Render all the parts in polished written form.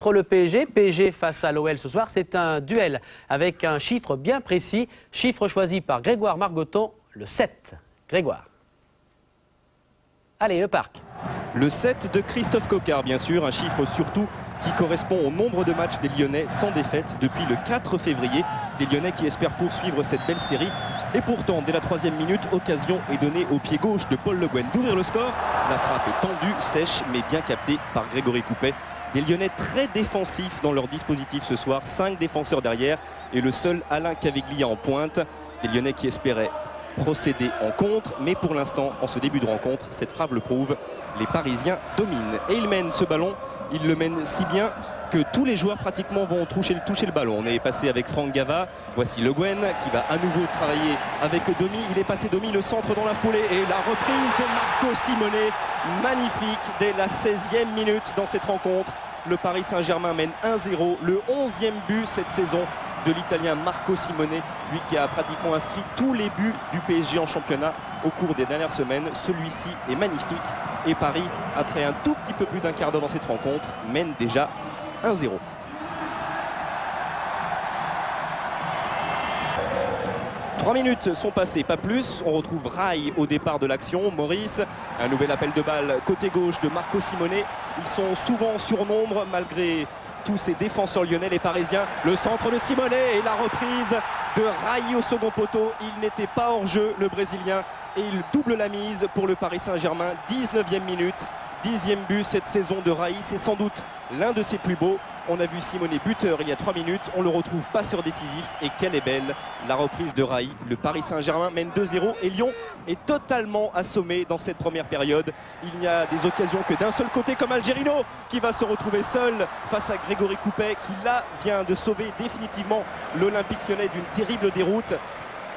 Entre le PSG face à l'OL ce soir, c'est un duel avec un chiffre bien précis, chiffre choisi par Grégoire Margoton, le 7. Grégoire. Allez, le parc. Le 7 de Christophe Coquard, bien sûr, un chiffre surtout qui correspond au nombre de matchs des Lyonnais sans défaite depuis le 4 février. Des Lyonnais qui espèrent poursuivre cette belle série. Et pourtant, dès la 3e minute, occasion est donnée au pied gauche de Paul Le Guen d'ouvrir le score. La frappe est tendue, sèche, mais bien captée par Grégory Coupet. Des Lyonnais très défensifs dans leur dispositif ce soir, 5 défenseurs derrière et le seul Alain Caviglia en pointe. Des Lyonnais qui espéraient procéder en contre, mais pour l'instant, en ce début de rencontre, cette frappe le prouve, les Parisiens dominent. Et ils mènent ce ballon, ils le mènent si bien que tous les joueurs pratiquement vont toucher le ballon. On est passé avec Franck Gava, voici Le Guen qui va à nouveau travailler avec Domi. Il est passé Domi, le centre dans la foulée et la reprise de Marco Simone, magnifique dès la 16e minute dans cette rencontre. Le Paris Saint-Germain mène 1-0, le 11e but cette saison de l'Italien Marco Simone, lui qui a pratiquement inscrit tous les buts du PSG en championnat au cours des dernières semaines. Celui-ci est magnifique et Paris, après un tout petit peu plus d'un quart d'heure dans cette rencontre, mène déjà 1-0. Trois minutes sont passées, pas plus. On retrouve Rai au départ de l'action. Maurice, un nouvel appel de balle côté gauche de Marco Simone. Ils sont souvent en surnombre malgré tous ces défenseurs lyonnais, les Parisiens. Le centre de Simone et la reprise de Rai au second poteau. Il n'était pas hors jeu, le Brésilien, et il double la mise pour le Paris Saint-Germain. 19e minute, 10e but cette saison de Rai. C'est sans doute l'un de ses plus beaux. On a vu Simone buteur il y a 3 minutes, on le retrouve passeur décisif et quelle est belle la reprise de Rai. Le Paris Saint-Germain mène 2-0 et Lyon est totalement assommé dans cette première période. Il n'y a des occasions que d'un seul côté comme Algerino qui va se retrouver seul face à Grégory Coupet qui là vient de sauver définitivement l'Olympique Lyonnais d'une terrible déroute.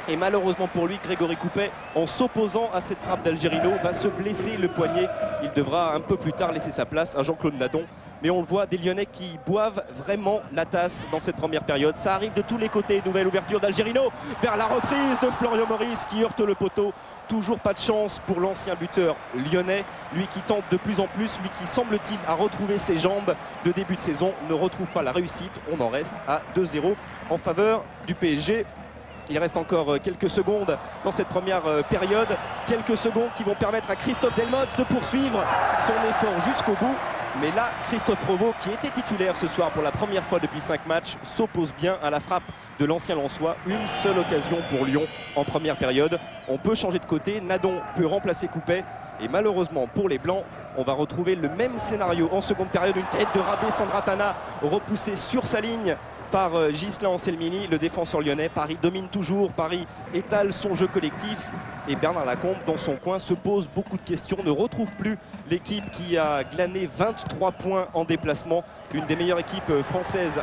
Et malheureusement pour lui, Grégory Coupet, en s'opposant à cette frappe d'Algerino, va se blesser le poignet. Il devra un peu plus tard laisser sa place à Jean-Claude Nadon. Mais on le voit, des Lyonnais qui boivent vraiment la tasse dans cette première période. Ça arrive de tous les côtés. Nouvelle ouverture d'Algerino vers la reprise de Florian Maurice qui heurte le poteau. Toujours pas de chance pour l'ancien buteur lyonnais. Lui qui tente de plus en plus, lui qui semble-t-il a retrouvé ses jambes de début de saison, ne retrouve pas la réussite. On en reste à 2-0 en faveur du PSG. Il reste encore quelques secondes dans cette première période. Quelques secondes qui vont permettre à Christophe Delmotte de poursuivre son effort jusqu'au bout. Mais là, Christophe Revaux, qui était titulaire ce soir pour la première fois depuis 5 matchs, s'oppose bien à la frappe de l'ancien Lensois. Une seule occasion pour Lyon en première période. On peut changer de côté. Nadon peut remplacer Coupet. Et malheureusement pour les Blancs, on va retrouver le même scénario en seconde période. Une tête de Rabé Sandratana repoussée sur sa ligne par Ghislain Anselmini, le défenseur lyonnais. Paris domine toujours, Paris étale son jeu collectif et Bernard Lacombe dans son coin se pose beaucoup de questions, ne retrouve plus l'équipe qui a glané 23 points en déplacement, une des meilleures équipes françaises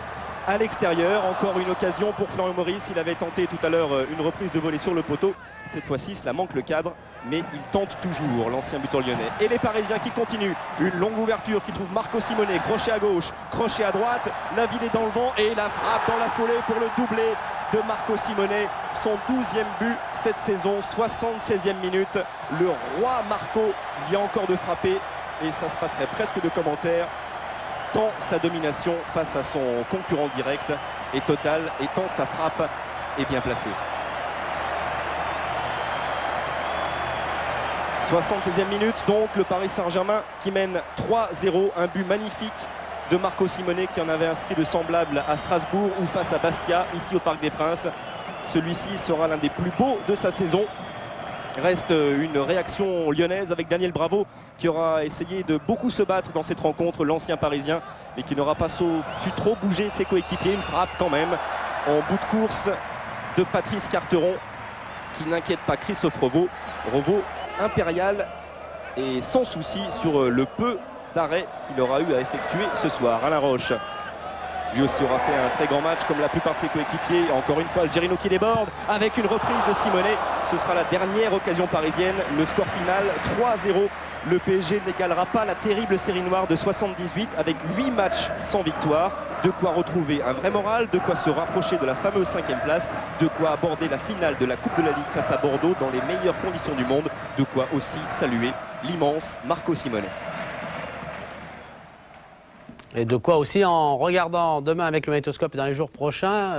à l'extérieur. Encore une occasion pour Florian Maurice, il avait tenté tout à l'heure une reprise de volée sur le poteau. Cette fois-ci, cela manque le cadre, mais il tente toujours, l'ancien buteur lyonnais. Et les Parisiens qui continuent, une longue ouverture qui trouve Marco Simone, crochet à gauche, crochet à droite, la ville est dans le vent et la frappe dans la foulée pour le doublé de Marco Simone. Son 12e but cette saison, 76e minute. Le roi Marco vient encore de frapper et ça se passerait presque de commentaires tant sa domination face à son concurrent direct est totale et tant sa frappe est bien placée. 76e minute, donc le Paris Saint-Germain qui mène 3-0, un but magnifique de Marco Simone qui en avait inscrit de semblables à Strasbourg ou face à Bastia, ici au Parc des Princes. Celui-ci sera l'un des plus beaux de sa saison. Reste une réaction lyonnaise avec Daniel Bravo qui aura essayé de beaucoup se battre dans cette rencontre, l'ancien parisien, mais qui n'aura pas su trop bouger ses coéquipiers. Une frappe quand même en bout de course de Patrice Carteron qui n'inquiète pas Christophe Revaux. Revaux impérial et sans souci sur le peu d'arrêts qu'il aura eu à effectuer ce soir. Alain Roche, lui aussi aura fait un très grand match comme la plupart de ses coéquipiers. Encore une fois, Algerino qui déborde avec une reprise de Simone. Ce sera la dernière occasion parisienne. Le score final 3-0. Le PSG n'égalera pas la terrible série noire de 78 avec 8 matchs sans victoire. De quoi retrouver un vrai moral, de quoi se rapprocher de la fameuse 5e place, de quoi aborder la finale de la Coupe de la Ligue face à Bordeaux dans les meilleures conditions du monde, de quoi aussi saluer l'immense Marco Simone. Et de quoi aussi, en regardant demain avec le magnétoscope et dans les jours prochains,